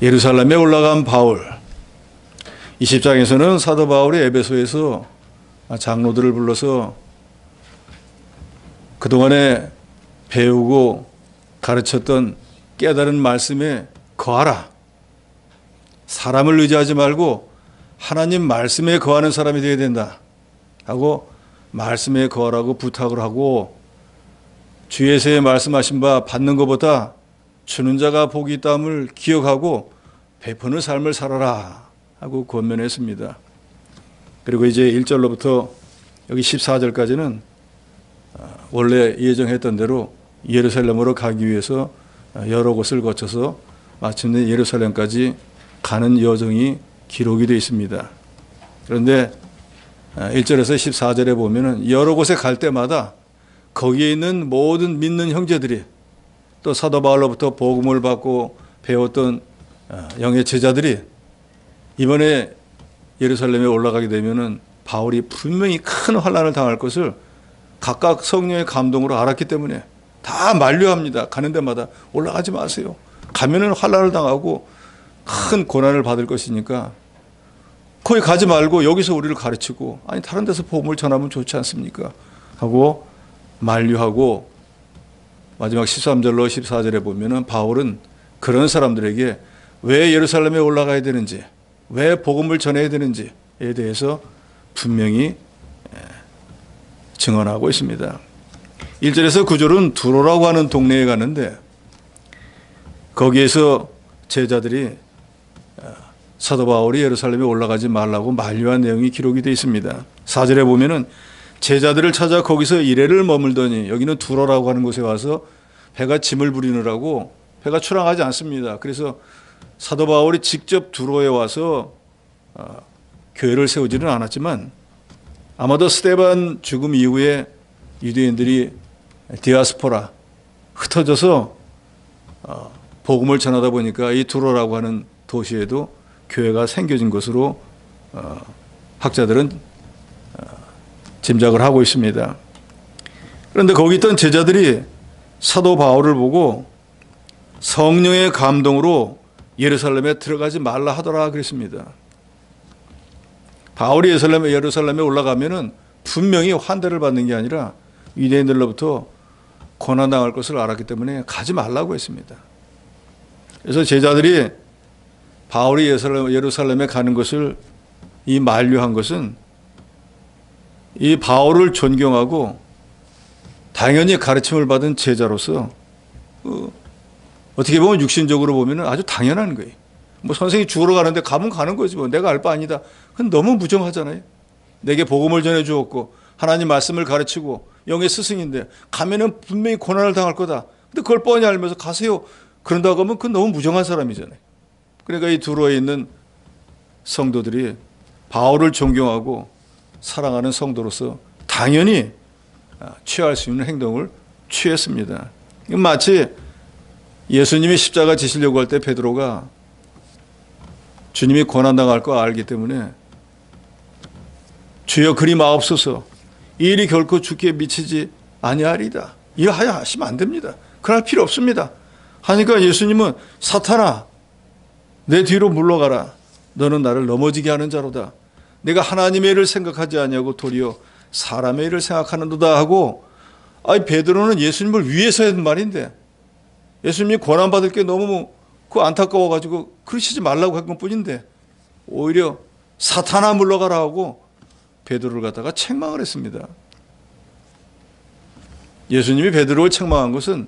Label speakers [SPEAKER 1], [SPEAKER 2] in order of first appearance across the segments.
[SPEAKER 1] 예루살렘에 올라간 바울. 20장에서는 사도 바울이 에베소에서 장로들을 불러서 그동안에 배우고 가르쳤던 깨달은 말씀에 거하라. 사람을 의지하지 말고 하나님 말씀에 거하는 사람이 되어야 된다 하고 말씀에 거하라고 부탁을 하고, 주에서의 말씀하신 바 받는 것보다 주는 자가 복이 있다함을 기억하고 베푸는 삶을 살아라 하고 권면했습니다. 그리고 이제 1절로부터 여기 14절까지는 원래 예정했던 대로 예루살렘으로 가기 위해서 여러 곳을 거쳐서 마침내 예루살렘까지 가는 여정이 기록이 되어 있습니다. 그런데 1절에서 14절에 보면은 여러 곳에 갈 때마다 거기에 있는 모든 믿는 형제들이, 또 사도 바울로부터 복음을 받고 배웠던 영의 제자들이 이번에 예루살렘에 올라가게 되면은 바울이 분명히 큰 환난을 당할 것을 각각 성령의 감동으로 알았기 때문에 다 만류합니다. 가는 데마다 올라가지 마세요. 가면은 환난을 당하고 큰 고난을 받을 것이니까 거기 가지 말고 여기서 우리를 가르치고, 아니 다른 데서 복음을 전하면 좋지 않습니까? 하고 만류하고, 마지막 13절로 14절에 보면은 바울은 그런 사람들에게 왜 예루살렘에 올라가야 되는지, 왜 복음을 전해야 되는지에 대해서 분명히 증언하고 있습니다. 1절에서 9절은 두로라고 하는 동네에 가는데 거기에서 제자들이 사도 바울이 예루살렘에 올라가지 말라고 만류한 내용이 기록이 되어 있습니다. 4절에 보면은 제자들을 찾아 거기서 이래를 머물더니, 여기는 두로라고 하는 곳에 와서 배가 짐을 부리느라고 배가 출항하지 않습니다. 그래서 사도 바울이 직접 두로에 와서 교회를 세우지는 않았지만 아마도 스데반 죽음 이후에 유대인들이 디아스포라 흩어져서 복음을 전하다 보니까 이 두로라고 하는 도시에도 교회가 생겨진 것으로 학자들은 짐작을 하고 있습니다. 그런데 거기 있던 제자들이 사도 바울을 보고 성령의 감동으로 예루살렘에 들어가지 말라 하더라 그랬습니다. 바울이 예루살렘에 올라가면은 분명히 환대를 받는 게 아니라 유대인들로부터 고난당할 것을 알았기 때문에 가지 말라고 했습니다. 그래서 제자들이 바울이 예루살렘에 가는 것을 이 만류한 것은 이 바울을 존경하고 당연히 가르침을 받은 제자로서 어떻게 보면 육신적으로 보면 아주 당연한 거예요. 뭐 선생이 죽으러 가는데 가면 가는 거지 뭐, 내가 알 바 아니다. 그건 너무 무정하잖아요. 내게 복음을 전해 주었고 하나님 말씀을 가르치고 영의 스승인데 가면은 분명히 고난을 당할 거다. 근데 그걸 뻔히 알면서 가세요. 그런다고 하면 그건 너무 무정한 사람이잖아요. 그러니까 이 두로에 있는 성도들이 바울을 존경하고 사랑하는 성도로서 당연히 취할 수 있는 행동을 취했습니다. 마치 예수님이 십자가 지시려고 할 때 베드로가 주님이 고난당할 거 알기 때문에 주여 그리 마옵소서, 이 일이 결코 주께 미치지 아니하리다, 이하여 하시면 안 됩니다. 그럴 필요 없습니다 하니까 예수님은 사탄아 내 뒤로 물러가라, 너는 나를 넘어지게 하는 자로다. 내가 하나님의 일을 생각하지 아니하고 도리어 사람의 일을 생각하는도다 하고, 베드로는 예수님을 위해서 했던 말인데 예수님이 고난받을 게 너무 안타까워가지고 그러시지 말라고 한 것뿐인데 오히려 사탄아 물러가라 하고 베드로를 갖다가 책망을 했습니다. 예수님이 베드로를 책망한 것은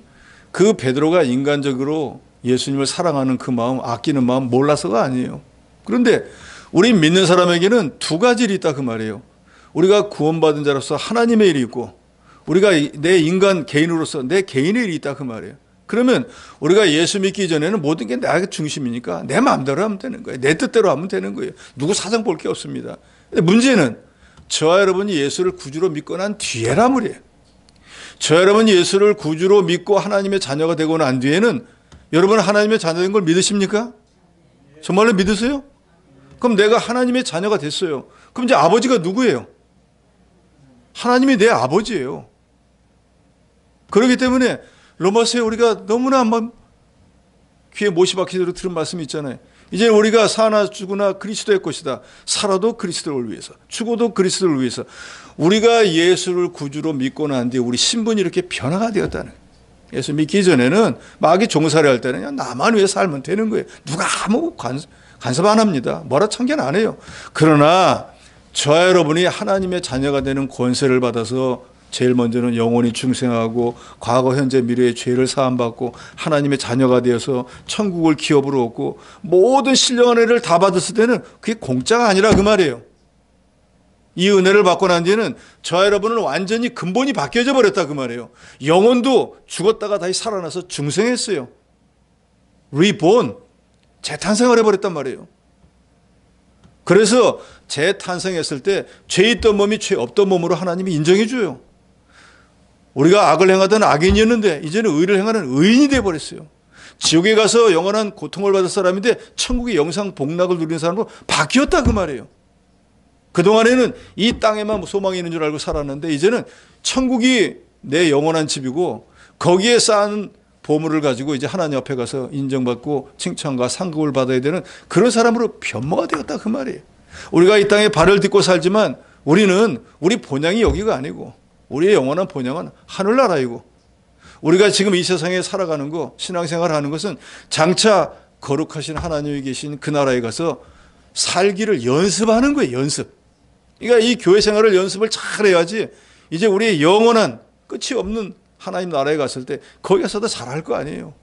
[SPEAKER 1] 그 베드로가 인간적으로 예수님을 사랑하는 그 마음, 아끼는 마음 몰라서가 아니에요. 그런데 우리 믿는 사람에게는 두 가지 일이 있다 그 말이에요. 우리가 구원받은 자로서 하나님의 일이 있고 우리가 내 인간 개인으로서 내 개인의 일이 있다 그 말이에요. 그러면 우리가 예수 믿기 전에는 모든 게 내 중심이니까 내 마음대로 하면 되는 거예요. 내 뜻대로 하면 되는 거예요. 누구 사정 볼 게 없습니다. 근데 문제는 저와 여러분이 예수를 구주로 믿고 난 뒤에라 말이에요. 저와 여러분이 예수를 구주로 믿고 하나님의 자녀가 되고 난 뒤에는 여러분은 하나님의 자녀인 걸 믿으십니까? 정말로 믿으세요? 그럼 내가 하나님의 자녀가 됐어요. 그럼 이제 아버지가 누구예요? 하나님이 내 아버지예요. 그렇기 때문에 로마서에 우리가 너무나 한번 귀에 못이 박히도록 들은 말씀이 있잖아요. 이제 우리가 사나 죽으나 그리스도의 것이다. 살아도 그리스도를 위해서, 죽어도 그리스도를 위해서. 우리가 예수를 구주로 믿고 난 뒤에 우리 신분이 이렇게 변화가 되었다는 거예요. 예수 믿기 전에는 마귀 종살이 할 때는 그냥 나만 위해 살면 되는 거예요. 누가 아무 간섭 안 합니다. 뭐라 참견 안 해요. 그러나 저와 여러분이 하나님의 자녀가 되는 권세를 받아서 제일 먼저는 영원히 중생하고 과거 현재 미래의 죄를 사함받고 하나님의 자녀가 되어서 천국을 기업으로 얻고 모든 신령한 은혜를 다 받았을 때는 그게 공짜가 아니라 그 말이에요. 이 은혜를 받고 난 뒤에는 저와 여러분은 완전히 근본이 바뀌어져 버렸다 그 말이에요. 영혼도 죽었다가 다시 살아나서 중생했어요. 리본, 재탄생을 해버렸단 말이에요. 그래서 재탄생했을 때 죄 있던 몸이 죄 없던 몸으로 하나님이 인정해 줘요. 우리가 악을 행하던 악인이었는데 이제는 의를 행하는 의인이 되어버렸어요. 지옥에 가서 영원한 고통을 받을 사람인데 천국의 영상 복락을 누리는 사람으로 바뀌었다 그 말이에요. 그동안에는 이 땅에만 소망이 있는 줄 알고 살았는데 이제는 천국이 내 영원한 집이고 거기에 쌓은 보물을 가지고 이제 하나님 앞에 가서 인정받고 칭찬과 상급을 받아야 되는 그런 사람으로 변모가 되었다 그 말이에요. 우리가 이 땅에 발을 딛고 살지만 우리는 우리 본향이 여기가 아니고 우리의 영원한 본향은 하늘나라이고 우리가 지금 이 세상에 살아가는 거 신앙생활을 하는 것은 장차 거룩하신 하나님이 계신 그 나라에 가서 살기를 연습하는 거예요. 연습. 그러니까 이 교회 생활을 연습을 잘 해야지 이제 우리의 영원한 끝이 없는 하나님 나라에 갔을 때 거기 가서도 잘할 거 아니에요.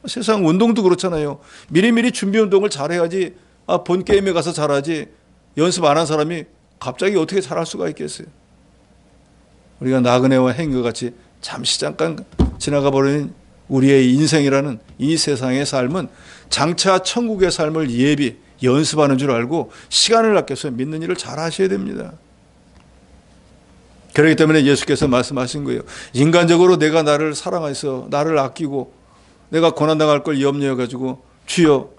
[SPEAKER 1] 세상 운동도 그렇잖아요. 미리미리 준비 운동을 잘해야지 본 게임에 가서 잘하지 연습 안 한 사람이 갑자기 어떻게 잘할 수가 있겠어요. 우리가 나그네와 행과 같이 잠시 잠깐 지나가 버리는 우리의 인생이라는 이 세상의 삶은 장차 천국의 삶을 연습하는 줄 알고 시간을 아껴서 믿는 일을 잘 하셔야 됩니다. 그렇기 때문에 예수께서 말씀하신 거예요. 인간적으로 내가 나를 사랑해서 나를 아끼고 내가 고난당할 걸 염려해가지고 주여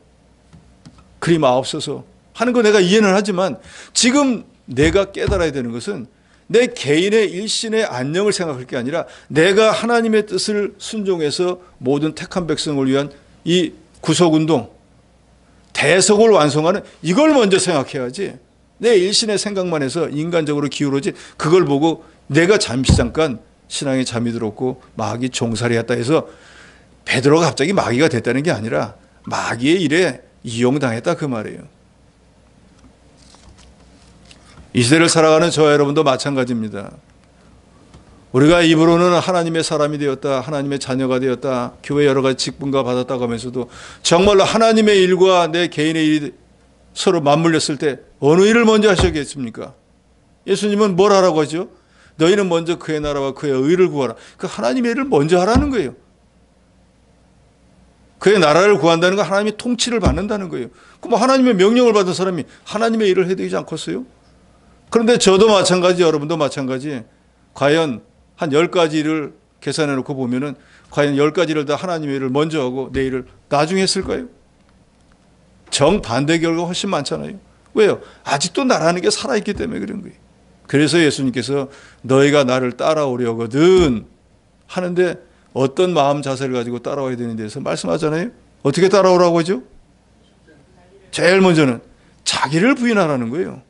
[SPEAKER 1] 그리 마옵소서 하는 거 내가 이해는 하지만 지금 내가 깨달아야 되는 것은 내 개인의 일신의 안녕을 생각할 게 아니라 내가 하나님의 뜻을 순종해서 모든 택한 백성을 위한 이 구속운동 대속을 완성하는 이걸 먼저 생각해야지 내 일신의 생각만 해서 인간적으로 기울어지 그걸 보고 내가 잠시 잠깐 신앙에 잠이 들었고 마귀 종살이했다 해서 베드로가 갑자기 마귀가 됐다는 게 아니라 마귀의 일에 이용당했다 그 말이에요. 이 시대를 살아가는 저와 여러분도 마찬가지입니다. 우리가 입으로는 하나님의 사람이 되었다, 하나님의 자녀가 되었다, 교회 여러 가지 직분과 받았다고 하면서도 정말로 하나님의 일과 내 개인의 일이 서로 맞물렸을 때 어느 일을 먼저 하시겠습니까? 예수님은 뭘 하라고 하죠? 너희는 먼저 그의 나라와 그의 의를 구하라. 그 하나님의 일을 먼저 하라는 거예요. 그의 나라를 구한다는 건 하나님의 통치를 받는다는 거예요. 그럼 하나님의 명령을 받은 사람이 하나님의 일을 해야 되지 않겠어요? 그런데 저도 마찬가지, 여러분도 마찬가지. 과연 한 10가지 일을 계산해 놓고 보면은 과연 10가지를 다 하나님의 일을 먼저 하고 내 일을 나중에 했을까요? 정반대 결과가 훨씬 많잖아요. 왜요? 아직도 나라는 게 살아있기 때문에 그런 거예요. 그래서 예수님께서 너희가 나를 따라오려거든 하는데 어떤 마음 자세를 가지고 따라와야 되는 데서 말씀하잖아요. 어떻게 따라오라고 하죠? 제일 먼저는 자기를 부인하라는 거예요.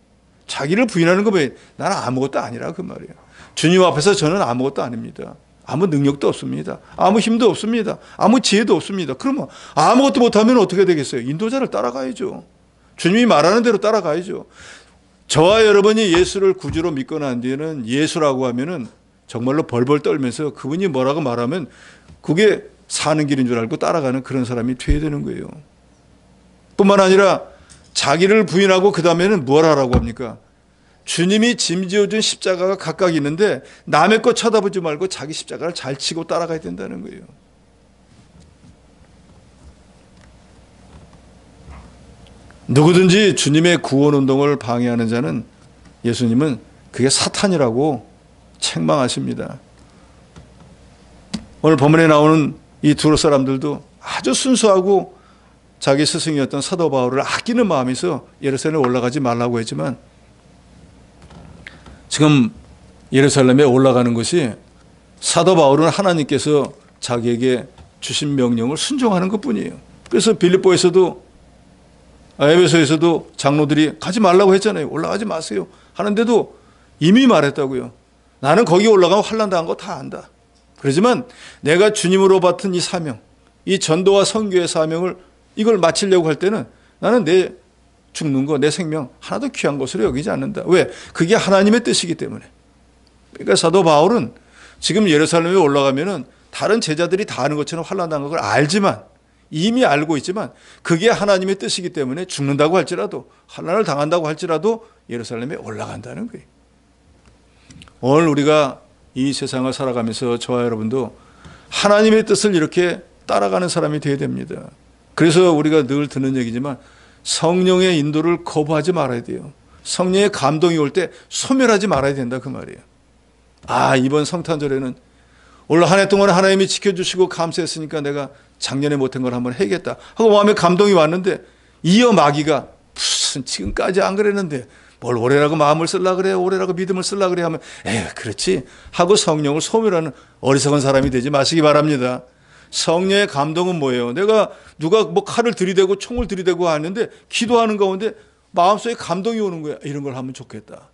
[SPEAKER 1] 자기를 부인하는 거 뭐예요? 나는 아무것도 아니라 그 말이에요. 주님 앞에서 저는 아무것도 아닙니다. 아무 능력도 없습니다. 아무 힘도 없습니다. 아무 지혜도 없습니다. 그러면 아무것도 못하면 어떻게 되겠어요? 인도자를 따라가야죠. 주님이 말하는 대로 따라가야죠. 저와 여러분이 예수를 구주로 믿고 난 뒤에는 예수라고 하면은 정말로 벌벌 떨면서 그분이 뭐라고 말하면 그게 사는 길인 줄 알고 따라가는 그런 사람이 되어야 되는 거예요. 뿐만 아니라 자기를 부인하고 그 다음에는 뭘 하라고 합니까? 주님이 짐지어준 십자가가 각각 있는데 남의 것 쳐다보지 말고 자기 십자가를 잘 치고 따라가야 된다는 거예요. 누구든지 주님의 구원운동을 방해하는 자는 예수님은 그게 사탄이라고 책망하십니다. 오늘 본문에 나오는 이 두 사람들도 아주 순수하고 자기 스승이었던 사도 바울을 아끼는 마음에서 예루살렘에 올라가지 말라고 했지만 지금 예루살렘에 올라가는 것이 사도 바울은 하나님께서 자기에게 주신 명령을 순종하는 것뿐이에요. 그래서 빌립보에서도 에베소에서도 장로들이 가지 말라고 했잖아요. 올라가지 마세요 하는데도 이미 말했다고요. 나는 거기 올라가면 환난 당한 거 다 안다. 그렇지만 내가 주님으로 받은 이 사명, 이 전도와 선교의 사명을 이걸 마치려고 할 때는 나는 내 죽는 거, 내 생명 하나도 귀한 것으로 여기지 않는다. 왜? 그게 하나님의 뜻이기 때문에. 그러니까 사도 바울은 지금 예루살렘에 올라가면은 다른 제자들이 다 아는 것처럼 환난당한 걸 알지만, 이미 알고 있지만 그게 하나님의 뜻이기 때문에 죽는다고 할지라도, 환난을 당한다고 할지라도 예루살렘에 올라간다는 거예요. 오늘 우리가 이 세상을 살아가면서 저와 여러분도 하나님의 뜻을 이렇게 따라가는 사람이 되어야 됩니다. 그래서 우리가 늘 듣는 얘기지만 성령의 인도를 거부하지 말아야 돼요. 성령의 감동이 올 때 소멸하지 말아야 된다, 그 말이에요. 이번 성탄절에는 올 한 해 동안 하나님이 지켜주시고 감사했으니까 내가 작년에 못한 걸 한번 해야겠다 하고 마음에 감동이 왔는데 이어 마귀가 무슨 지금까지 안 그랬는데 뭘 올해라고 마음을 쓰려 그래, 올해라고 믿음을 쓰려 그래 하면 그렇지 하고 성령을 소멸하는 어리석은 사람이 되지 마시기 바랍니다. 성령의 감동은 뭐예요? 내가 누가 뭐 칼을 들이대고 총을 들이대고 하는데 기도하는 가운데 마음속에 감동이 오는 거야. 이런 걸 하면 좋겠다.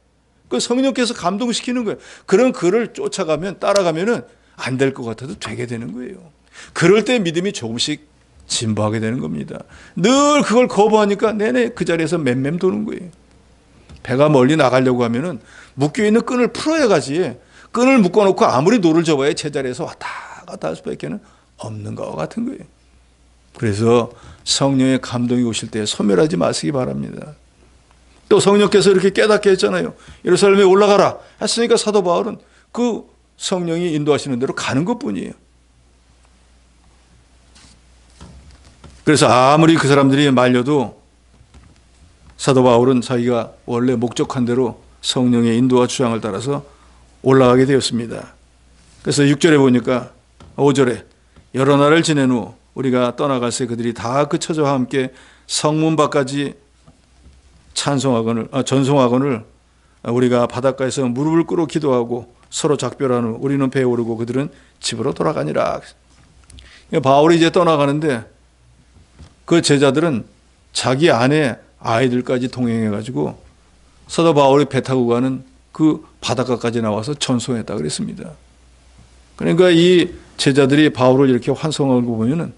[SPEAKER 1] 그 성령께서 감동시키는 거예요. 그런 그를 쫓아가면, 따라가면은 안 될 것 같아도 되게 되는 거예요. 그럴 때 믿음이 조금씩 진보하게 되는 겁니다. 늘 그걸 거부하니까 내내 그 자리에서 맴맴 도는 거예요. 배가 멀리 나가려고 하면은 묶여있는 끈을 풀어야 가지, 끈을 묶어놓고 아무리 노를 접어야 제자리에서 왔다 갔다 할 수밖에 없는 것과 같은 거예요. 그래서 성령의 감동이 오실 때 소멸하지 마시기 바랍니다. 또 성령께서 이렇게 깨닫게 했잖아요. 예루살렘에 올라가라 했으니까 사도 바울은 그 성령이 인도하시는 대로 가는 것뿐이에요. 그래서 아무리 그 사람들이 말려도 사도 바울은 자기가 원래 목적한 대로 성령의 인도와 주장을 따라서 올라가게 되었습니다. 그래서 6절에 보니까 5절에 여러 날을 지낸 후 우리가 떠나갈 새 그들이 다 그 처자와 함께 성문 밖까지 전송하거늘 우리가 바닷가에서 무릎을 꿇어 기도하고 서로 작별한 후 우리는 배에 오르고 그들은 집으로 돌아가니라. 바울이 이제 떠나가는데 그 제자들은 자기 아내 아이들까지 동행해가지고 사도 바울이 배 타고 가는 그 바닷가까지 나와서 전송했다 그랬습니다. 그러니까 이 제자들이 바울을 이렇게 환송하는 거 보면은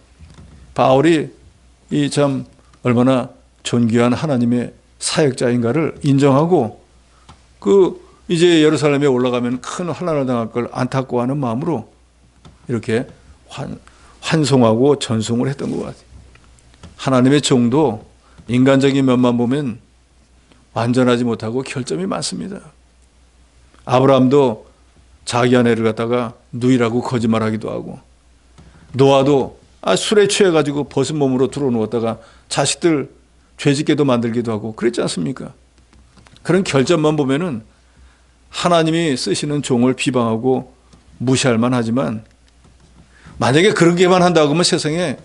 [SPEAKER 1] 바울이 이 참 얼마나 존귀한 하나님의 사역자인가를 인정하고 그 이제 예루살렘에 올라가면 큰 환난을 당할 걸 안타까워하는 마음으로 이렇게 환송하고 전송을 했던 것 같아요. 하나님의 종도 인간적인 면만 보면 완전하지 못하고 결점이 많습니다. 아브라함도 자기 아내를 갖다가 누이라고 거짓말하기도 하고, 노아도 술에 취해가지고 벗은 몸으로 들어누웠다가 자식들 죄짓게도 만들기도 하고 그랬지 않습니까? 그런 결점만 보면은 하나님이 쓰시는 종을 비방하고 무시할 만하지만, 만약에 그렇게만 한다고 하면 세상에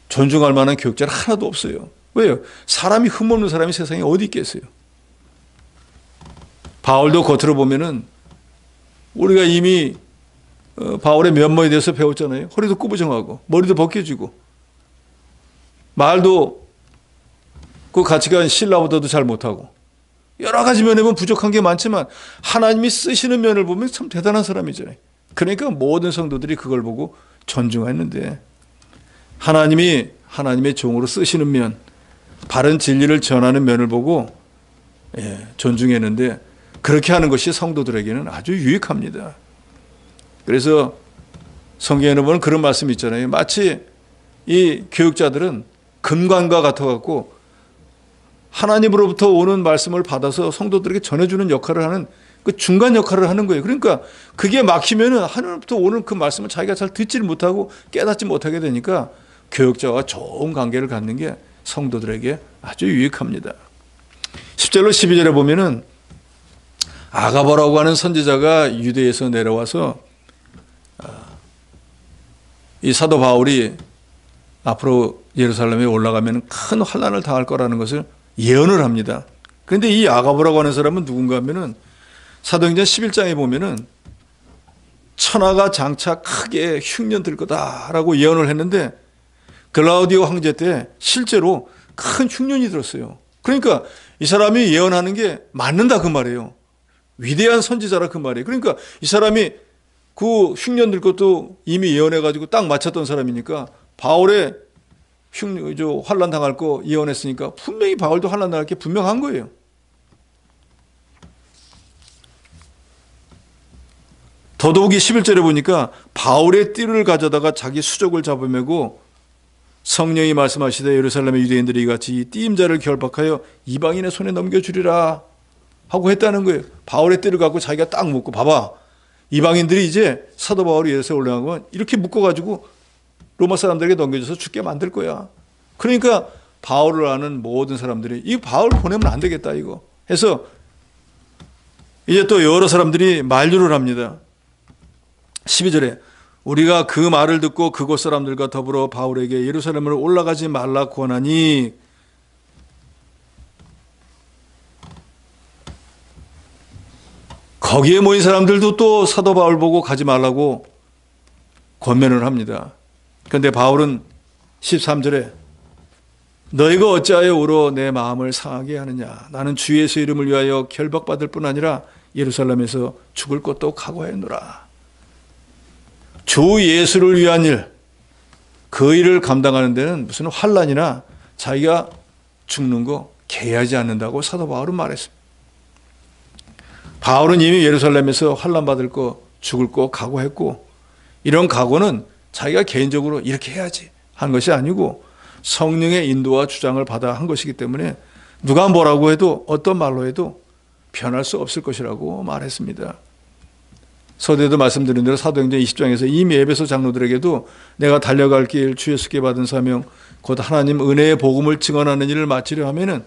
[SPEAKER 1] 존중할 만한 교육자는 하나도 없어요. 왜요? 사람이 흠없는 사람이 세상에 어디 있겠어요? 바울도 겉으로 보면은 우리가 이미 바울의 면모에 대해서 배웠잖아요. 허리도 꾸부정하고 머리도 벗겨지고 말도 그 가치가 신라보다도 잘 못하고 여러 가지 면에 보면 부족한 게 많지만 하나님이 쓰시는 면을 보면 참 대단한 사람이잖아요. 그러니까 모든 성도들이 그걸 보고 존중했는데, 하나님이 하나님의 종으로 쓰시는 면, 바른 진리를 전하는 면을 보고 존중했는데, 그렇게 하는 것이 성도들에게는 아주 유익합니다. 그래서 성경에 보면 그런 말씀이 있잖아요. 마치 이 교육자들은 금관과 같아갖고 하나님으로부터 오는 말씀을 받아서 성도들에게 전해주는 역할을 하는 그 중간 역할을 하는 거예요. 그러니까 그게 막히면은 하나님부터 오는 그 말씀을 자기가 잘 듣지를 못하고 깨닫지 못하게 되니까 교육자와 좋은 관계를 갖는 게 성도들에게 아주 유익합니다. 10절로 12절에 보면은 아가보라고 하는 선지자가 유대에서 내려와서 이 사도 바울이 앞으로 예루살렘에 올라가면 큰 환난을 당할 거라는 것을 예언을 합니다. 그런데 이 아가보라고 하는 사람은 누군가 하면은 사도행전 11장에 보면은 천하가 장차 크게 흉년 들 거다라고 예언을 했는데 글라우디오 황제 때 실제로 큰 흉년이 들었어요. 그러니까 이 사람이 예언하는 게 맞는다 그 말이에요. 위대한 선지자라 그 말이에요. 그러니까 이 사람이 그 흉년 들 것도 이미 예언해가지고 딱 맞췄던 사람이니까 바울의 환란 당할 거 예언했으니까 분명히 바울도 환란 당할 게 분명한 거예요. 더더욱이 11절에 보니까 바울의 띠를 가져다가 자기 수족을 잡아매고 성령이 말씀하시되 예루살렘의 유대인들이 이같이 이 띠임자를 결박하여 이방인의 손에 넘겨주리라 하고 했다는 거예요. 바울의 띠를 갖고 자기가 딱 묶고 봐봐. 이방인들이 이제 사도 바울이 예루살렘에 올라가면 이렇게 묶어가지고 로마 사람들에게 넘겨줘서 죽게 만들 거야. 그러니까 바울을 아는 모든 사람들이 이 바울 보내면 안 되겠다 이거 해서 이제 또 여러 사람들이 만류를 합니다. 12절에 우리가 그 말을 듣고 그곳 사람들과 더불어 바울에게 예루살렘으로 올라가지 말라 권하니 거기에 모인 사람들도 또 사도 바울 보고 가지 말라고 권면을 합니다. 그런데 바울은 13절에 너희가 어찌하여 울어 내 마음을 상하게 하느냐. 나는 주 예수 이름을 위하여 결박받을 뿐 아니라 예루살렘에서 죽을 것도 각오하였노라. 주 예수를 위한 일, 그 일을 감당하는 데는 무슨 환난이나 자기가 죽는 거 개의하지 않는다고 사도 바울은 말했습니다. 바울은 이미 예루살렘에서 환난 받을 거 죽을 거 각오했고 이런 각오는 자기가 개인적으로 이렇게 해야지 한 것이 아니고 성령의 인도와 주장을 받아 한 것이기 때문에 누가 뭐라고 해도 어떤 말로 해도 변할 수 없을 것이라고 말했습니다. 서두에도 말씀드린 대로 사도행전 20장에서 이미 에베소 장로들에게도 내가 달려갈 길 주 예수께 받은 사명 곧 하나님 은혜의 복음을 증언하는 일을 마치려 하면은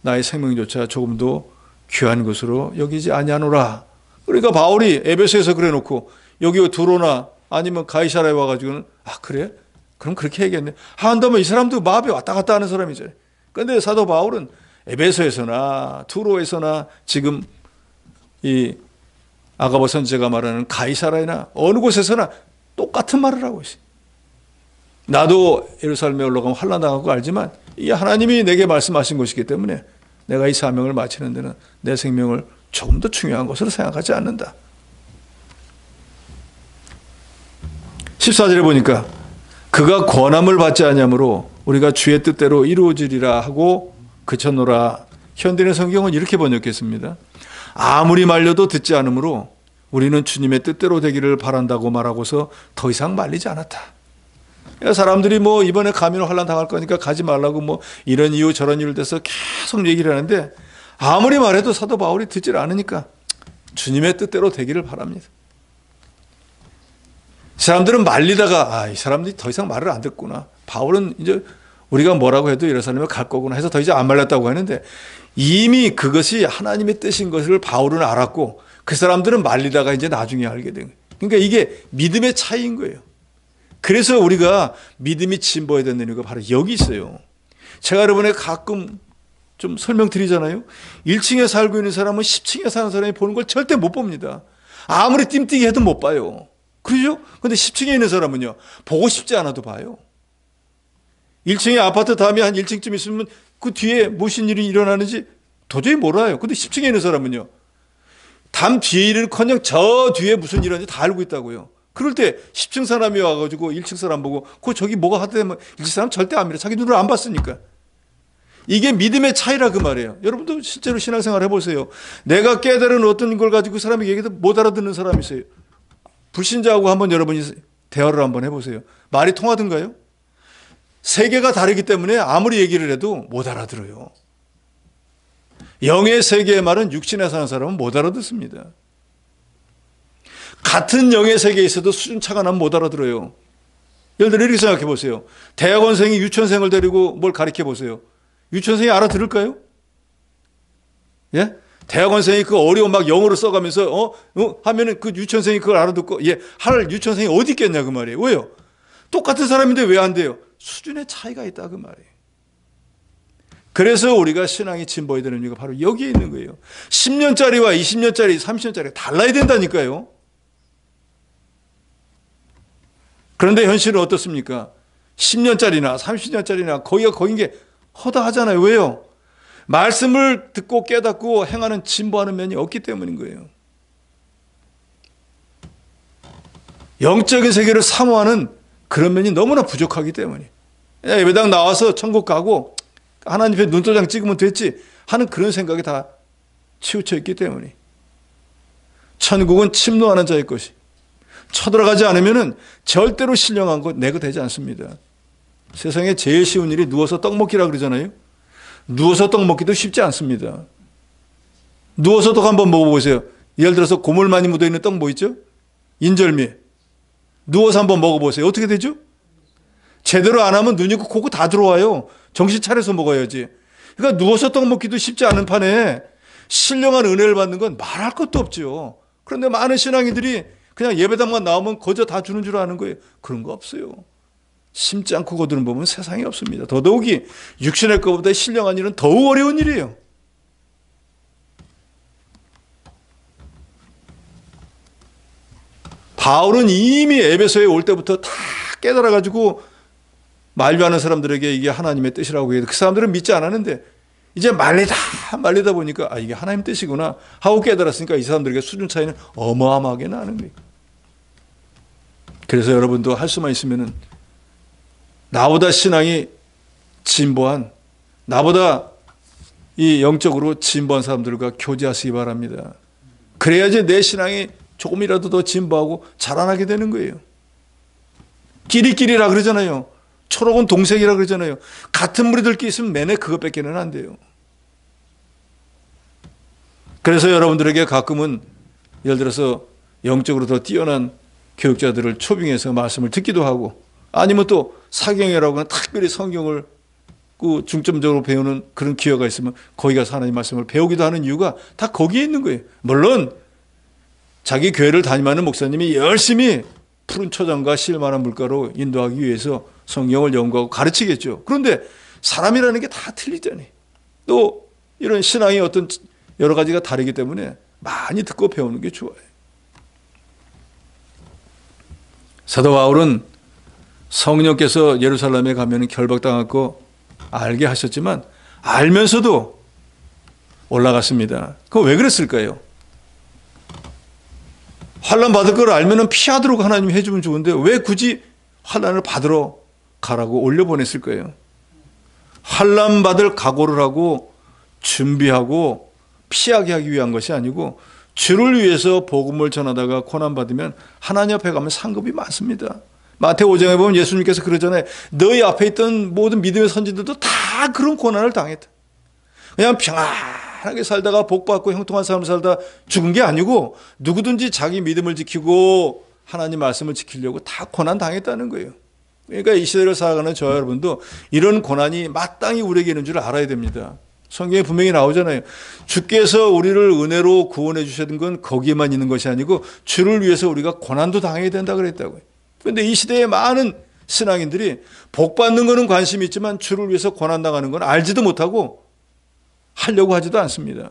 [SPEAKER 1] 나의 생명조차 조금도 귀한 것으로 여기지 아니하노라. 그러니까 바울이 에베소에서 그래놓고 여기 두로나 아니면 가이사라에 와가지고는 아 그래? 그럼 그렇게 해야겠네. 한다면 이 사람도 마음에 왔다 갔다 하는 사람이죠. 그런데 사도 바울은 에베소에서나 두로에서나 지금 이 아가보 선지자가 말하는 가이사라나 어느 곳에서나 똑같은 말을 하고 있어요. 나도 예루살렘에 올라가면 환난 당할 거 알지만 이게 하나님이 내게 말씀하신 것이기 때문에 내가 이 사명을 마치는 데는 내 생명을 조금 더 중요한 것으로 생각하지 않는다. 14절에 보니까 그가 권함을 받지 아니하므로 우리가 주의 뜻대로 이루어지리라 하고 그쳤노라. 현대의 성경은 이렇게 번역했습니다. 아무리 말려도 듣지 않으므로 우리는 주님의 뜻대로 되기를 바란다고 말하고서 더 이상 말리지 않았다. 그러니까 사람들이 뭐 이번에 가면 환난 당할 거니까 가지 말라고 뭐 이런 이유 저런 이유를 대서 계속 얘기를 하는데 아무리 말해도 사도 바울이 듣질 않으니까 주님의 뜻대로 되기를 바랍니다. 사람들은 말리다가 이 사람들이 더 이상 말을 안 듣구나. 바울은 이제 우리가 뭐라고 해도 예루살렘에 갈 거구나 해서 더 이상 안 말렸다고 하는데 이미 그것이 하나님의 뜻인 것을 바울은 알았고 그 사람들은 말리다가 이제 나중에 알게 된 거예요. 그러니까 이게 믿음의 차이인 거예요. 그래서 우리가 믿음이 진보해야 되는 이유가 바로 여기 있어요. 제가 여러분에 가끔 좀 설명드리잖아요. 1층에 살고 있는 사람은 10층에 사는 사람이 보는 걸 절대 못 봅니다. 아무리 띵띵이 해도 못 봐요. 그렇죠? 근데 10층에 있는 사람은요. 보고 싶지 않아도 봐요. 1층에 아파트 다음에 한 1층쯤 있으면 그 뒤에 무슨 일이 일어나는지 도저히 몰라요. 근데 10층에 있는 사람은요. 담 뒤에 일은커녕 저 뒤에 무슨 일이 있는지 다 알고 있다고요. 그럴 때 10층 사람이 와가지고 1층 사람 보고 저기 뭐가 하다면 1층 사람 절대 안 믿어. 자기 눈으로 안 봤으니까. 이게 믿음의 차이라 그 말이에요. 여러분도 실제로 신앙생활 해보세요. 내가 깨달은 어떤 걸 가지고 그 사람이 얘기해도 못 알아듣는 사람이 있어요. 불신자하고 한번 여러분이 대화를 한번 해보세요. 말이 통하던가요? 세계가 다르기 때문에 아무리 얘기를 해도 못 알아들어요. 영의 세계의 말은 육신에 사는 사람은 못 알아듣습니다. 같은 영의 세계에 있어도 수준차가 나면 못 알아들어요. 예를 들어 이렇게 생각해 보세요. 대학원생이 유치원생을 데리고 뭘 가르쳐 보세요. 유치원생이 알아들을까요? 예? 대학원생이 그 어려운 막 영어로 써가면서 하면은 그 유치원생이 그걸 알아듣고 할 유치원생이 어디 있겠냐 그 말이에요. 왜요? 똑같은 사람인데 왜 안 돼요? 수준의 차이가 있다 그 말이에요. 그래서 우리가 신앙이 진보해야 되는 이유가 바로 여기에 있는 거예요. 10년짜리와 20년짜리, 30년짜리가 달라야 된다니까요. 그런데 현실은 어떻습니까? 10년짜리나 30년짜리나 거기가 거긴 게 허다하잖아요. 왜요? 말씀을 듣고 깨닫고 행하는 진보하는 면이 없기 때문인 거예요. 영적인 세계를 사모하는 그런 면이 너무나 부족하기 때문에 예배당 나와서 천국 가고 하나님 앞에 눈도장 찍으면 됐지 하는 그런 생각이 다 치우쳐 있기 때문에 천국은 침노하는 자의 것이 쳐들어가지 않으면 절대로 신령한 것 내가 되지 않습니다. 세상에 제일 쉬운 일이 누워서 떡 먹기라 그러잖아요. 누워서 떡 먹기도 쉽지 않습니다. 누워서 떡 한번 먹어보세요. 예를 들어서 고물 많이 묻어있는 떡 뭐 있죠? 인절미. 누워서 한번 먹어보세요. 어떻게 되죠? 제대로 안 하면 눈이 있고 코고 다 들어와요. 정신 차려서 먹어야지. 그러니까 누워서 떡 먹기도 쉽지 않은 판에 신령한 은혜를 받는 건 말할 것도 없죠. 그런데 많은 신앙인들이 그냥 예배당만 나오면 거저 다 주는 줄 아는 거예요. 그런 거 없어요. 심지 않고 거두는 법은 세상에 없습니다. 더더욱이 육신의 것보다 신령한 일은 더욱 어려운 일이에요. 바울은 이미 에베소에 올 때부터 다 깨달아가지고 만류하는 사람들에게 이게 하나님의 뜻이라고 해요. 그 사람들은 믿지 않았는데 이제 말리다 보니까 이게 하나님 뜻이구나 하고 깨달았으니까 이 사람들에게 수준 차이는 어마어마하게 나는 거예요. 그래서 여러분도 할 수만 있으면은 나보다 신앙이 진보한 나보다 이 영적으로 진보한 사람들과 교제하시기 바랍니다. 그래야지 내 신앙이 조금이라도 더 진보하고 자라나게 되는 거예요. 끼리끼리라 그러잖아요. 초록은 동색이라 그러잖아요. 같은 무리들끼리 있으면 매내 그것밖에는 안 돼요. 그래서 여러분들에게 가끔은 예를 들어서 영적으로 더 뛰어난 교육자들을 초빙해서 말씀을 듣기도 하고 아니면 또 사경이라고 하는 특별히 성경을 중점적으로 배우는 그런 기회가 있으면 거기 가서 하나님 말씀을 배우기도 하는 이유가 다 거기에 있는 거예요. 물론 자기 교회를 다니는 목사님이 열심히 푸른 초장과 실만한 물가로 인도하기 위해서 성경을 연구하고 가르치겠죠. 그런데 사람이라는 게 다 틀리잖아요. 또 이런 신앙의 어떤 여러 가지가 다르기 때문에 많이 듣고 배우는 게 좋아요. 사도 바울은 성령께서 예루살렘에 가면 결박당할 거 알게 하셨지만 알면서도 올라갔습니다. 그거 왜 그랬을까요? 환난 받을 걸 알면 피하도록 하나님이 해주면 좋은데 왜 굳이 환난을 받으러 가라고 올려보냈을 거예요? 환난 받을 각오를 하고 준비하고 피하게 하기 위한 것이 아니고 주를 위해서 복음을 전하다가 고난받으면 하나님 앞에 가면 상급이 많습니다. 마태오 5장에 보면 예수님께서 그러잖아요. 너희 앞에 있던 모든 믿음의 선진들도 다 그런 고난을 당했다. 그냥 평안하게 살다가 복받고 형통한 삶을 살다 죽은 게 아니고 누구든지 자기 믿음을 지키고 하나님 말씀을 지키려고 다 고난 당했다는 거예요. 그러니까 이 시대를 살아가는 저와 여러분도 이런 고난이 마땅히 우리에게 있는 줄 알아야 됩니다. 성경에 분명히 나오잖아요. 주께서 우리를 은혜로 구원해 주셨던 건 거기에만 있는 것이 아니고 주를 위해서 우리가 고난도 당해야 된다 그랬다고요. 그런데 이 시대에 많은 신앙인들이 복 받는 거는 관심이 있지만 주를 위해서 고난 당하는 건 알지도 못하고 하려고 하지도 않습니다.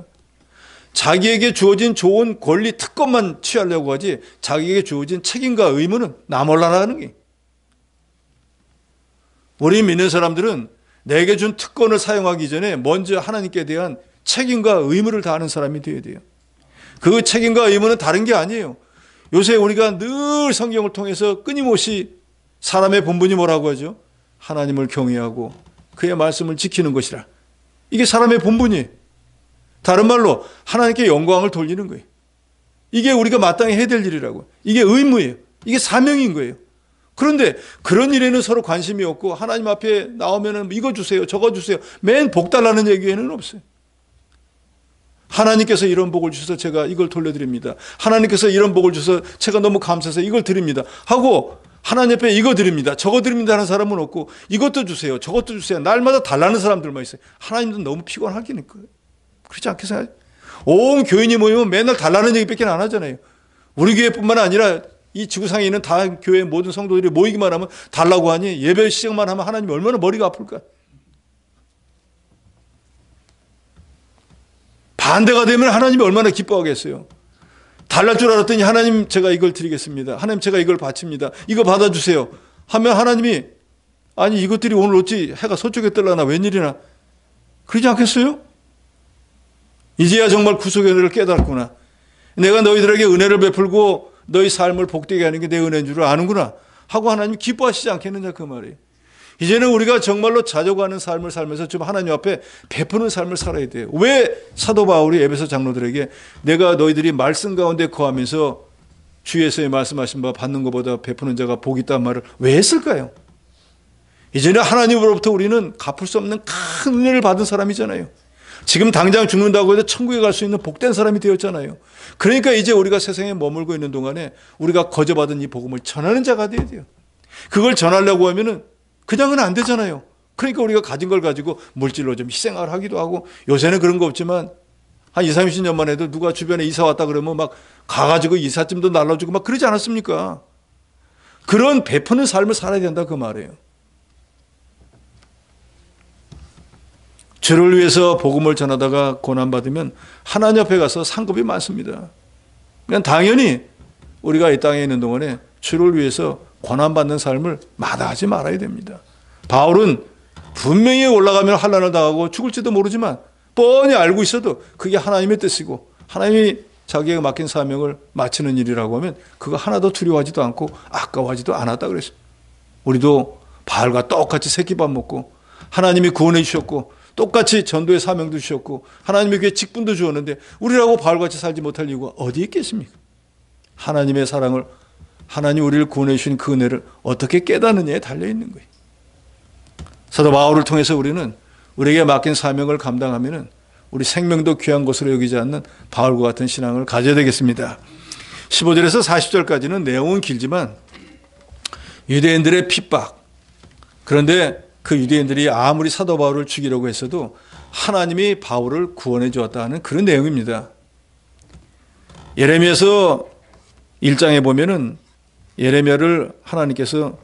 [SPEAKER 1] 자기에게 주어진 좋은 권리 특권만 취하려고 하지 자기에게 주어진 책임과 의무는 나몰라라는 게. 우리 믿는 사람들은 내게 준 특권을 사용하기 전에 먼저 하나님께 대한 책임과 의무를 다하는 사람이 되어야 돼요. 그 책임과 의무는 다른 게 아니에요. 요새 우리가 늘 성경을 통해서 끊임없이 사람의 본분이 뭐라고 하죠? 하나님을 경외하고 그의 말씀을 지키는 것이라. 이게 사람의 본분이에요. 다른 말로 하나님께 영광을 돌리는 거예요. 이게 우리가 마땅히 해야 될 일이라고. 이게 의무예요. 이게 사명인 거예요. 그런데 그런 일에는 서로 관심이 없고 하나님 앞에 나오면은 이거 주세요, 저거 주세요. 맨 복 달라는 얘기에는 없어요. 하나님께서 이런 복을 주셔서 제가 이걸 돌려드립니다. 하나님께서 이런 복을 주셔서 제가 너무 감사해서 이걸 드립니다. 하고 하나님 앞에 이거 드립니다. 저거 드립니다 하는 사람은 없고 이것도 주세요, 저것도 주세요. 날마다 달라는 사람들만 있어요. 하나님도 너무 피곤하기는 거예요. 그렇지 않겠어요? 온 교인이 모이면 맨날 달라는 얘기밖에 안 하잖아요. 우리 교회뿐만 아니라 이 지구상에 있는 다 교회 모든 성도들이 모이기만 하면 달라고 하니 예배 시작만 하면 하나님이 얼마나 머리가 아플까? 반대가 되면 하나님이 얼마나 기뻐하겠어요? 달랄 줄 알았더니 하나님 제가 이걸 드리겠습니다. 하나님 제가 이걸 바칩니다. 이거 받아주세요. 하면 하나님이 아니 이것들이 오늘 어찌 해가 서쪽에 뜰라나 웬일이나 그러지 않겠어요? 이제야 정말 구속의 은혜를 깨달았구나. 내가 너희들에게 은혜를 베풀고 너희 삶을 복되게 하는 게 내 은혜인 줄 아는구나 하고 하나님이 기뻐하시지 않겠느냐 그 말이에요. 이제는 우리가 정말로 자족하는 삶을 살면서 좀 하나님 앞에 베푸는 삶을 살아야 돼요. 왜 사도 바울이 에베소 장로들에게 내가 너희들이 말씀 가운데 거하면서 주에서의 말씀하신 바 받는 것보다 베푸는 자가 복이 있다는 말을 왜 했을까요? 이제는 하나님으로부터 우리는 갚을 수 없는 큰 은혜를 받은 사람이잖아요. 지금 당장 죽는다고 해도 천국에 갈 수 있는 복된 사람이 되었잖아요. 그러니까 이제 우리가 세상에 머물고 있는 동안에 우리가 거저받은 이 복음을 전하는 자가 되어야 돼요. 그걸 전하려고 하면은 그냥은 안 되잖아요. 그러니까 우리가 가진 걸 가지고 물질로 좀 희생을 하기도 하고, 요새는 그런 거 없지만 한 20, 30년만 해도 누가 주변에 이사 왔다 그러면 막 가가지고 이삿짐도 날라주고 막 그러지 않았습니까? 그런 베푸는 삶을 살아야 된다 그 말이에요. 주를 위해서 복음을 전하다가 고난받으면 하나님 앞에 가서 상급이 많습니다. 그냥 당연히 우리가 이 땅에 있는 동안에 주를 위해서 고난받는 삶을 마다하지 말아야 됩니다. 바울은 분명히 올라가면 환난을 당하고 죽을지도 모르지만 뻔히 알고 있어도 그게 하나님의 뜻이고 하나님이 자기가 맡긴 사명을 마치는 일이라고 하면 그거 하나도 두려워하지도 않고 아까워하지도 않았다 그랬어요. 우리도 바울과 똑같이 새끼밥 먹고 하나님이 구원해 주셨고 똑같이 전도의 사명도 주셨고 하나님의 교회 직분도 주었는데 우리라고 바울같이 살지 못할 이유가 어디 있겠습니까? 하나님의 사랑을, 하나님 우리를 구원해 주신 그 은혜를 어떻게 깨닫느냐에 달려있는 거예요. 사도 바울을 통해서 우리는 우리에게 맡긴 사명을 감당하면 우리 생명도 귀한 것으로 여기지 않는 바울과 같은 신앙을 가져야 되겠습니다. 15절에서 40절까지는 내용은 길지만 유대인들의 핍박, 그런데 그 유대인들이 아무리 사도 바울을 죽이려고 했어도 하나님이 바울을 구원해 주었다 하는 그런 내용입니다. 예레미야서 1장에 보면은 예레미야를 하나님께서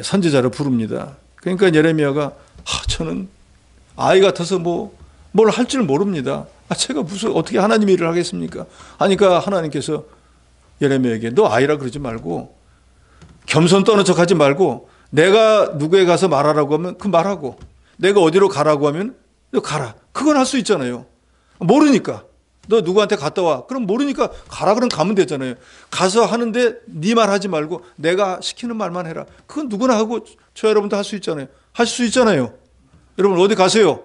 [SPEAKER 1] 선지자로 부릅니다. 그러니까 예레미야가 저는 아이 같아서 뭘 할 줄 모릅니다. 제가 무슨 어떻게 하나님 일을 하겠습니까? 하니까 하나님께서 예레미야에게 너 아이라 그러지 말고 겸손 떠는 척하지 말고 내가 누구에 가서 말하라고 하면 그 말하고 내가 어디로 가라고 하면 너 가라. 그건 할 수 있잖아요. 모르니까. 너 누구한테 갔다 와. 그럼 모르니까 가라 그럼 가면 되잖아요. 가서 하는데 네 말 하지 말고 내가 시키는 말만 해라. 그건 누구나 하고 저 여러분도 할 수 있잖아요. 할 수 있잖아요. 여러분 어디 가세요?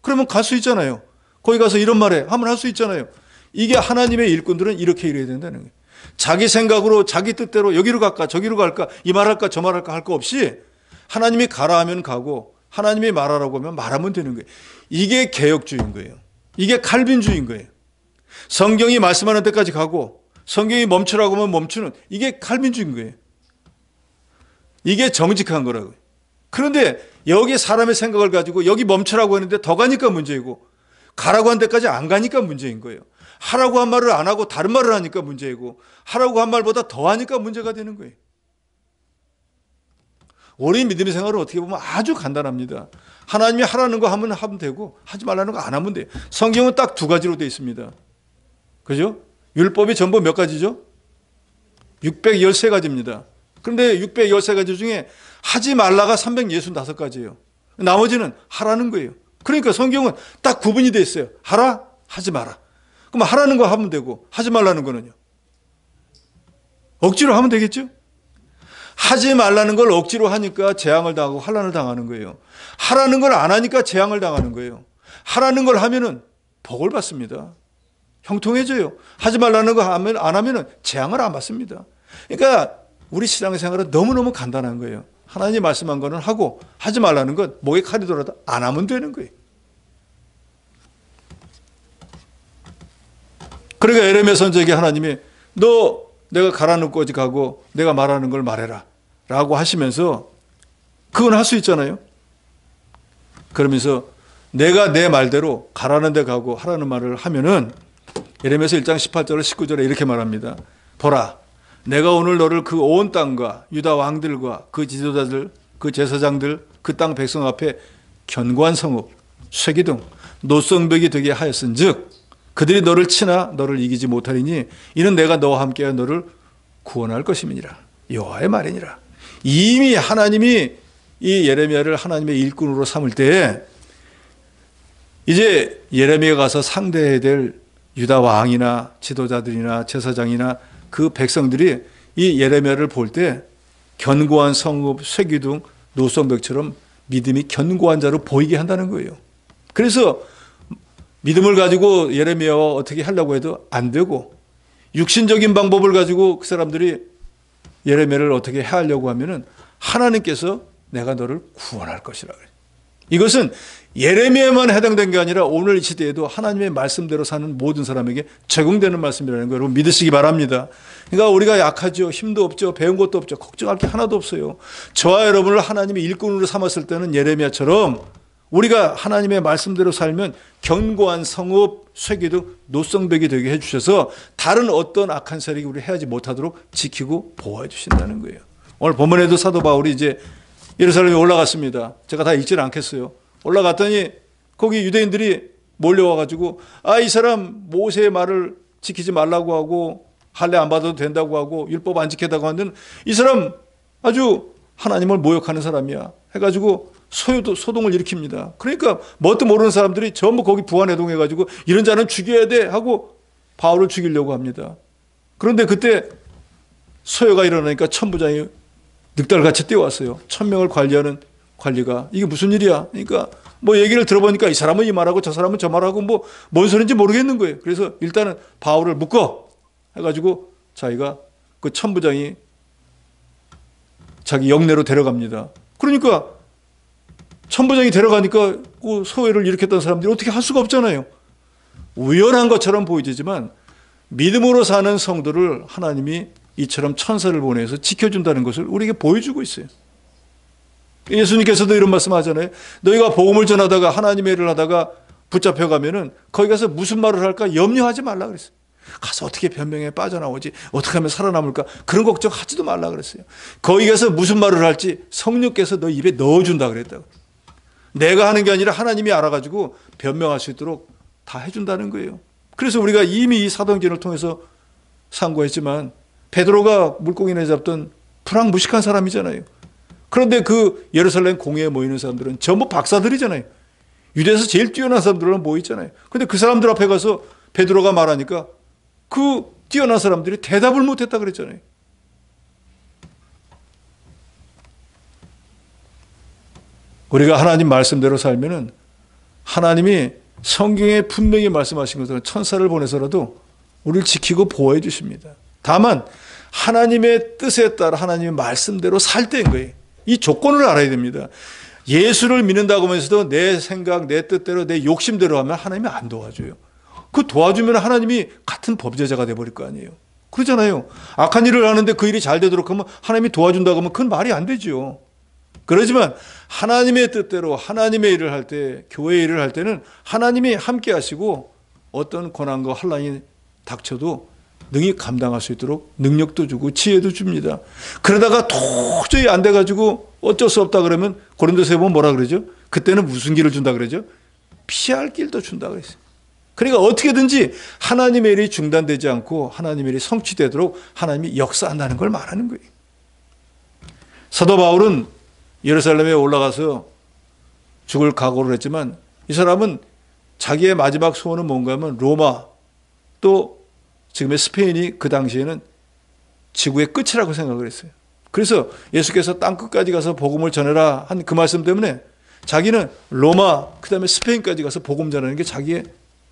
[SPEAKER 1] 그러면 갈 수 있잖아요. 거기 가서 이런 말 해. 하면 할 수 있잖아요. 이게 하나님의 일꾼들은 이렇게 일해야 된다는 거예요. 자기 생각으로 자기 뜻대로 여기로 갈까 저기로 갈까 이 말할까 저 말할까 할 거 없이 하나님이 가라 하면 가고 하나님이 말하라고 하면 말하면 되는 거예요. 이게 개혁주의인 거예요. 이게 칼빈주의인 거예요. 성경이 말씀하는 데까지 가고 성경이 멈추라고 하면 멈추는, 이게 칼빈주의인 거예요. 이게 정직한 거라고요. 그런데 여기 사람의 생각을 가지고 여기 멈추라고 했는데 더 가니까 문제이고 가라고 한 데까지 안 가니까 문제인 거예요. 하라고 한 말을 안 하고 다른 말을 하니까 문제이고 하라고 한 말보다 더 하니까 문제가 되는 거예요. 우리 믿음의 생활은 어떻게 보면 아주 간단합니다. 하나님이 하라는 거 하면 되고 하지 말라는 거 안 하면 돼요. 성경은 딱 두 가지로 되어 있습니다. 그죠? 율법이 전부 몇 가지죠? 613가지입니다. 그런데 613가지 중에 하지 말라가 365가지예요. 나머지는 하라는 거예요. 그러니까 성경은 딱 구분이 되어 있어요. 하라, 하지 마라. 그럼 하라는 거 하면 되고 하지 말라는 거는요? 억지로 하면 되겠죠? 하지 말라는 걸 억지로 하니까 재앙을 당하고 환난을 당하는 거예요. 하라는 걸 안 하니까 재앙을 당하는 거예요. 하라는 걸 하면은 복을 받습니다. 형통해져요. 하지 말라는 거 안 하면은 재앙을 안 받습니다. 그러니까 우리 신앙생활은 너무너무 간단한 거예요. 하나님이 말씀한 거는 하고 하지 말라는 건 목에 칼이 돌아도 안 하면 되는 거예요. 그러니까 예레미야 선지자에게 하나님이 너 내가 가라는 곳에 가고 내가 말하는 걸 말해라 라고 하시면서 그건 할 수 있잖아요. 그러면서 내가 내 말대로 가라는 데 가고 하라는 말을 하면은 예레미야서 1장 18절 19절에 이렇게 말합니다. 보라, 내가 오늘 너를 그 온 땅과 유다 왕들과 그 지도자들, 그 제사장들, 그 땅 백성 앞에 견고한 성읍, 쇠기둥, 노성벽이 되게 하였은즉 그들이 너를 치나 너를 이기지 못하리니 이는 내가 너와 함께하여 너를 구원할 것임이니라. 여호와의 말이니라. 이미 하나님이 이 예레미야를 하나님의 일꾼으로 삼을 때에 이제 예레미야가 가서 상대해야 될 유다 왕이나 지도자들이나 제사장이나 그 백성들이 이 예레미야를 볼 때 견고한 성읍, 쇠기둥, 노성벽처럼 믿음이 견고한 자로 보이게 한다는 거예요. 그래서 믿음을 가지고 예레미야와 어떻게 하려고 해도 안 되고 육신적인 방법을 가지고 그 사람들이 예레미야를 어떻게 하려고 하면은 하나님께서 내가 너를 구원할 것이라 그래요. 이것은 예레미야만 해당된 게 아니라 오늘 이 시대에도 하나님의 말씀대로 사는 모든 사람에게 적용되는 말씀이라는 거 여러분 믿으시기 바랍니다. 그러니까 우리가 약하죠. 힘도 없죠. 배운 것도 없죠. 걱정할 게 하나도 없어요. 저와 여러분을 하나님이 일꾼으로 삼았을 때는 예레미야처럼 우리가 하나님의 말씀대로 살면 견고한 성읍, 쇠기둥, 노성벽이 되게 해주셔서 다른 어떤 악한 세력이 우리 해하지 못하도록 지키고 보호해 주신다는 거예요. 오늘 본문에도 사도 바울이 이제 예루살렘에 올라갔습니다. 제가 다 읽지는 않겠어요. 올라갔더니 거기 유대인들이 몰려와가지고 이 사람 모세의 말을 지키지 말라고 하고 할례 안 받아도 된다고 하고 율법 안 지켰다고 하는 이 사람 아주 하나님을 모욕하는 사람이야 해가지고 소동을 일으킵니다. 그러니까 뭣도 모르는 사람들이 전부 거기 부안해동해가지고 이런 자는 죽여야 돼 하고 바울을 죽이려고 합니다. 그런데 그때 소요가 일어나니까 천부장이 늑달같이 뛰어왔어요. 1000명을 관리하는 관리가 이게 무슨 일이야? 그러니까 뭐 얘기를 들어보니까 이 사람은 이 말하고 저 사람은 저 말하고 뭐 뭔 소리인지 모르겠는 거예요. 그래서 일단은 바울을 묶어 해가지고 자기가 그 천부장이 자기 영내로 데려갑니다. 그러니까 천부장이 데려가니까 그 소외를 일으켰던 사람들이 어떻게 할 수가 없잖아요. 우연한 것처럼 보이지만 믿음으로 사는 성도를 하나님이 이처럼 천사를 보내서 지켜준다는 것을 우리에게 보여주고 있어요. 예수님께서도 이런 말씀 하잖아요. 너희가 복음을 전하다가 하나님의 일을 하다가 붙잡혀가면은 거기 가서 무슨 말을 할까 염려하지 말라 그랬어요. 가서 어떻게 변명에 빠져나오지 어떻게 하면 살아남을까 그런 걱정 하지도 말라 그랬어요. 거기 가서 무슨 말을 할지 성령께서 너 입에 넣어준다 그랬다고. 내가 하는 게 아니라 하나님이 알아가지고 변명할 수 있도록 다 해준다는 거예요. 그래서 우리가 이미 이 사도행전을 통해서 상고했지만 베드로가 물고기나 잡던 불황무식한 사람이잖아요. 그런데 그 예루살렘 공회에 모이는 사람들은 전부 박사들이잖아요. 유대에서 제일 뛰어난 사람들은 모이잖아요. 그런데 그 사람들 앞에 가서 베드로가 말하니까 그 뛰어난 사람들이 대답을 못했다 그랬잖아요. 우리가 하나님 말씀대로 살면은 하나님이 성경에 분명히 말씀하신 것처럼 천사를 보내서라도 우리를 지키고 보호해 주십니다. 다만 하나님의 뜻에 따라 하나님의 말씀대로 살 때인 거예요. 이 조건을 알아야 됩니다. 예수를 믿는다고 하면서도 내 생각, 내 뜻대로, 내 욕심대로 하면 하나님이 안 도와줘요. 그 도와주면 하나님이 같은 범죄자가 돼버릴 거 아니에요. 그러잖아요. 악한 일을 하는데 그 일이 잘 되도록 하면 하나님이 도와준다고 하면 그건 말이 안 되죠. 그러지만 하나님의 뜻대로 하나님의 일을 할 때, 교회의 일을 할 때는 하나님이 함께 하시고 어떤 고난과 환난이 닥쳐도 능히 감당할 수 있도록 능력도 주고 지혜도 줍니다. 그러다가 도저히 안 돼가지고 어쩔 수 없다 그러면 고린도서에 보면 뭐라 그러죠? 그때는 무슨 길을 준다 그러죠? 피할 길도 준다 그랬어요. 그러니까 어떻게든지 하나님의 일이 중단되지 않고 하나님의 일이 성취되도록 하나님이 역사한다는 걸 말하는 거예요. 사도 바울은 예루살렘에 올라가서 죽을 각오를 했지만 이 사람은 자기의 마지막 소원은 뭔가 하면 로마 또 지금의 스페인이 그 당시에는 지구의 끝이라고 생각을 했어요. 그래서 예수께서 땅 끝까지 가서 복음을 전해라 한 그 말씀 때문에 자기는 로마 그다음에 스페인까지 가서 복음 전하는 게 자기의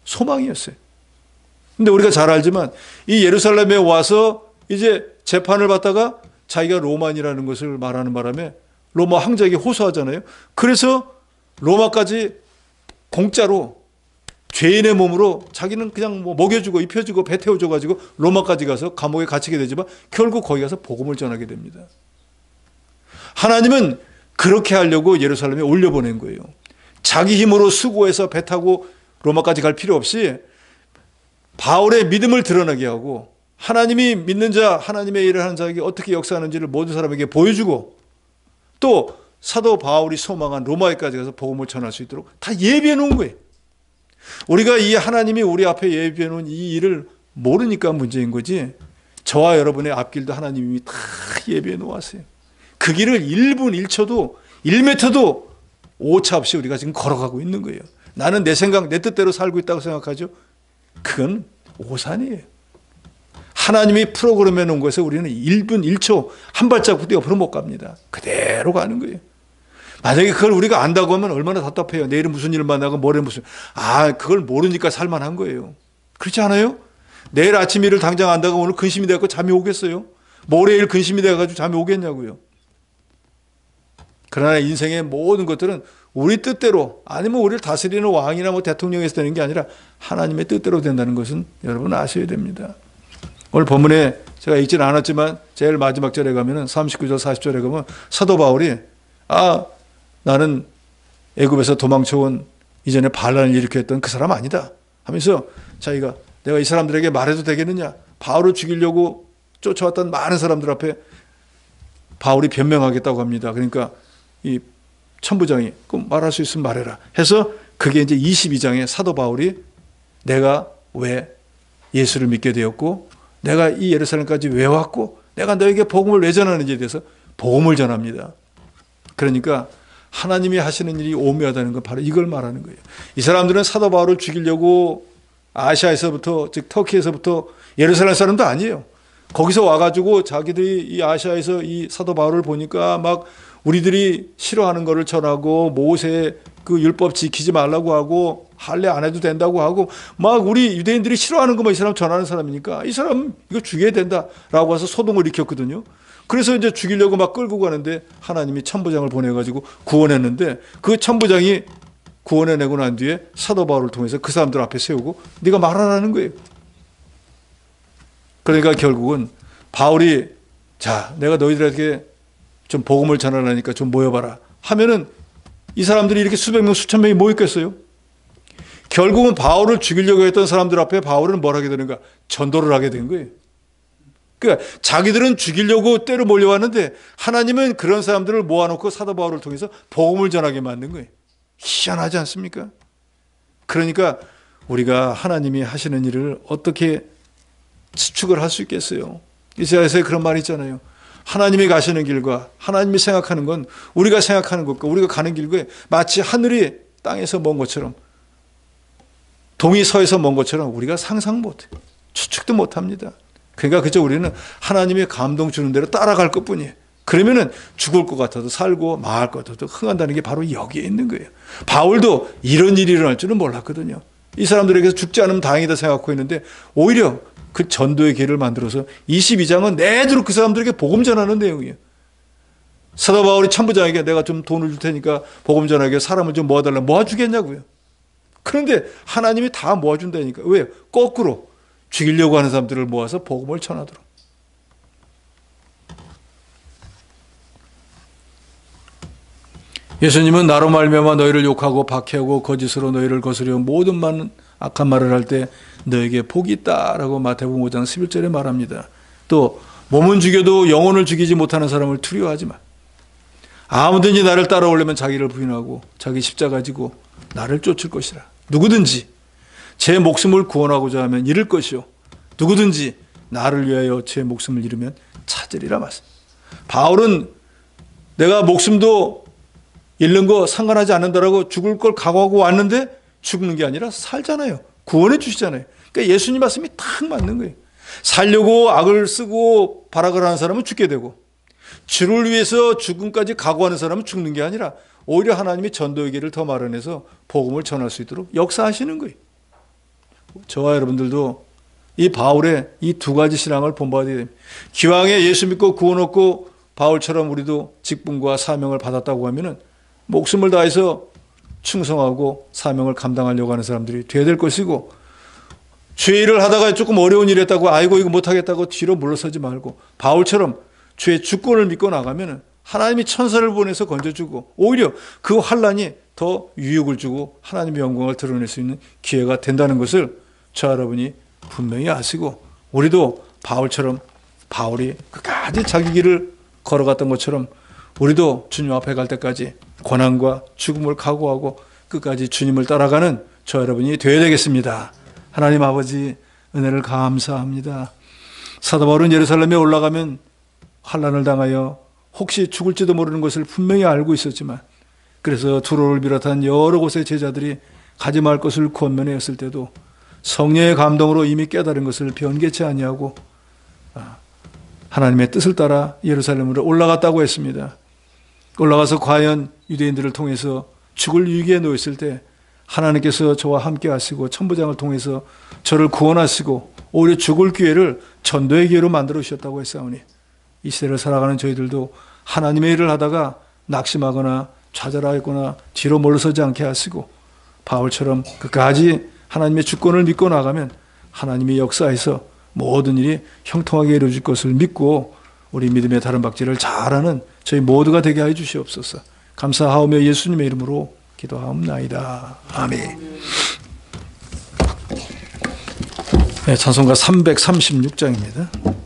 [SPEAKER 1] 소망이었어요. 근데 우리가 잘 알지만 이 예루살렘에 와서 이제 재판을 받다가 자기가 로마인이라는 것을 말하는 바람에 로마 황제에게 호소하잖아요. 그래서 로마까지 공짜로 죄인의 몸으로 자기는 그냥 뭐 먹여주고 입혀주고 배 태워줘가지고 로마까지 가서 감옥에 갇히게 되지만 결국 거기 가서 복음을 전하게 됩니다. 하나님은 그렇게 하려고 예루살렘에 올려보낸 거예요. 자기 힘으로 수고해서 배 타고 로마까지 갈 필요 없이 바울의 믿음을 드러나게 하고 하나님이 믿는 자, 하나님의 일을 하는 자에게 어떻게 역사하는지를 모든 사람에게 보여주고 또 사도 바울이 소망한 로마에까지 가서 복음을 전할 수 있도록 다 예비해 놓은 거예요. 우리가 이 하나님이 우리 앞에 예비해 놓은 이 일을 모르니까 문제인 거지. 저와 여러분의 앞길도 하나님이 다 예비해 놓았어요. 그 길을 1분 1초도 1m도 오차 없이 우리가 지금 걸어가고 있는 거예요. 나는 내 생각, 내 뜻대로 살고 있다고 생각하죠. 그건 오산이에요. 하나님이 프로그램해 놓은 것에 우리는 1분 1초 한 발자국도 옆으로 못 갑니다. 그대로 가는 거예요. 만약에 그걸 우리가 안다고 하면 얼마나 답답해요. 내일은 무슨 일을 만나고 모레 그걸 모르니까 살만한 거예요. 그렇지 않아요? 내일 아침 일을 당장 안다고 오늘 근심이 돼서 잠이 오겠어요? 모레일 근심이 돼가지고 잠이 오겠냐고요. 그러나 인생의 모든 것들은 우리 뜻대로 아니면 우리를 다스리는 왕이나 대통령에서 되는 게 아니라 하나님의 뜻대로 된다는 것은 여러분 아셔야 됩니다. 오늘 본문에 제가 읽지는 않았지만 제일 마지막 절에 가면은 39절 40절에 가면 사도 바울이 나는 애굽에서 도망쳐온 이전에 반란을 일으켰던 그 사람 아니다 하면서 자기가 내가 이 사람들에게 말해도 되겠느냐, 바울을 죽이려고 쫓아왔던 많은 사람들 앞에 바울이 변명하겠다고 합니다. 그러니까 이 천부장이 말할 수 있으면 말해라 해서 그게 이제 22장에 사도 바울이 내가 왜 예수를 믿게 되었고 내가 이 예루살렘까지 왜 왔고 내가 너에게 복음을 왜 전하는지에 대해서 복음을 전합니다. 그러니까 하나님이 하시는 일이 오묘하다는 건 바로 이걸 말하는 거예요. 이 사람들은 사도 바울을 죽이려고 아시아에서부터, 즉 터키에서부터, 예루살렘 사람도 아니에요. 거기서 와가지고 자기들이 이 아시아에서 이 사도 바울을 보니까 막 우리들이 싫어하는 거를 전하고 모세의 그 율법 지키지 말라고 하고 할례 안 해도 된다고 하고 막 우리 유대인들이 싫어하는 것만 이 사람 전하는 사람이니까 이 사람 이거 죽여야 된다라고 해서 소동을 일으켰거든요. 그래서 이제 죽이려고 막 끌고 가는데 하나님이 천부장을 보내가지고 구원했는데 그 천부장이 구원해내고 난 뒤에 사도 바울을 통해서 그 사람들 앞에 세우고 네가 말하라는 거예요. 그러니까 결국은 바울이 자 내가 너희들에게 좀 복음을 전하라니까 좀 모여봐라 하면은 이 사람들이 이렇게 수백 명 수천 명이 모였겠어요? 결국은 바울을 죽이려고 했던 사람들 앞에 바울은 뭘 하게 되는가? 전도를 하게 된 거예요. 그러니까 자기들은 죽이려고 때로 몰려왔는데 하나님은 그런 사람들을 모아놓고 사도 바울을 통해서 복음을 전하게 만든 거예요. 희한하지 않습니까? 그러니까 우리가 하나님이 하시는 일을 어떻게 추측을 할 수 있겠어요? 이사야서에 그런 말이 있잖아요. 하나님이 가시는 길과 하나님이 생각하는 건 우리가 생각하는 것과 우리가 가는 길과 마치 하늘이 땅에서 먼 것처럼 동이 서에서 먼 것처럼 우리가 상상 못해요. 추측도 못합니다. 그러니까 그저 우리는 하나님이 감동 주는 대로 따라갈 것뿐이에요. 그러면은 죽을 것 같아도 살고 망할 것 같아도 흥한다는 게 바로 여기에 있는 거예요. 바울도 이런 일이 일어날 줄은 몰랐거든요. 이 사람들에게서 죽지 않으면 다행이다 생각하고 있는데 오히려 그 전도의 길을 만들어서 22장은 내도록 그 사람들에게 복음 전하는 내용이에요. 사도 바울이 천부장에게 내가 좀 돈을 줄 테니까 복음 전하게 사람을 좀 모아달라. 모아주겠냐고요. 그런데 하나님이 다 모아준다니까. 왜요? 거꾸로 죽이려고 하는 사람들을 모아서 복음을 전하도록. 예수님은 나로 말미암아 너희를 욕하고 박해하고 거짓으로 너희를 거스려 모든 많은 악한 말을 할 때 너에게 복이 있다라고 마태복음 5장 11절에 말합니다. 또 몸은 죽여도 영혼을 죽이지 못하는 사람을 두려워하지 마. 아무든지 나를 따라오려면 자기를 부인하고 자기 십자가 지고 나를 쫓을 것이라. 누구든지 제 목숨을 구원하고자 하면 잃을 것이요 누구든지 나를 위하여 제 목숨을 잃으면 찾으리라 말씀. 바울은 내가 목숨도 잃는 거 상관하지 않는다라고 죽을 걸 각오하고 왔는데 죽는 게 아니라 살잖아요. 구원해 주시잖아요. 그러니까 예수님 말씀이 딱 맞는 거예요. 살려고 악을 쓰고 발악을 하는 사람은 죽게 되고 주를 위해서 죽음까지 각오하는 사람은 죽는 게 아니라 오히려 하나님이 전도의 길을 더 마련해서 복음을 전할 수 있도록 역사하시는 거예요. 저와 여러분들도 이 바울의 이 두 가지 신앙을 본받아야 됩니다. 기왕에 예수 믿고 구원 얻고 바울처럼 우리도 직분과 사명을 받았다고 하면은 목숨을 다해서 충성하고 사명을 감당하려고 하는 사람들이 돼야 될 것이고 주의 일을 하다가 조금 어려운 일이 했다고 아이고 이거 못하겠다고 뒤로 물러서지 말고 바울처럼 주의 주권을 믿고 나가면은 하나님이 천사를 보내서 건져주고 오히려 그 환난이 더 유익을 주고 하나님의 영광을 드러낼 수 있는 기회가 된다는 것을 저 여러분이 분명히 아시고 우리도 바울처럼 바울이 끝까지 자기 길을 걸어갔던 것처럼 우리도 주님 앞에 갈 때까지 고난과 죽음을 각오하고 끝까지 주님을 따라가는 저 여러분이 되어야 되겠습니다. 하나님 아버지 은혜를 감사합니다. 사도 바울은 예루살렘에 올라가면 환난을 당하여 혹시 죽을지도 모르는 것을 분명히 알고 있었지만, 그래서 두로를 비롯한 여러 곳의 제자들이 가지 말 것을 권면하였을 때도 성령의 감동으로 이미 깨달은 것을 변개치 아니하고 하나님의 뜻을 따라 예루살렘으로 올라갔다고 했습니다. 올라가서 과연 유대인들을 통해서 죽을 위기에 놓였을 때 하나님께서 저와 함께 하시고 천부장을 통해서 저를 구원하시고 오히려 죽을 기회를 전도의 기회로 만들어 주셨다고 했사오니, 이 시대를 살아가는 저희들도 하나님의 일을 하다가 낙심하거나 좌절하거나 뒤로 물러서지 않게 하시고 바울처럼 끝까지 하나님의 주권을 믿고 나가면 하나님의 역사에서 모든 일이 형통하게 이루어질 것을 믿고 우리 믿음의 다른 박질을 잘하는 저희 모두가 되게 하여 주시옵소서. 감사하오며 예수님의 이름으로 기도하옵나이다. 아멘. 네, 찬송가 336장입니다.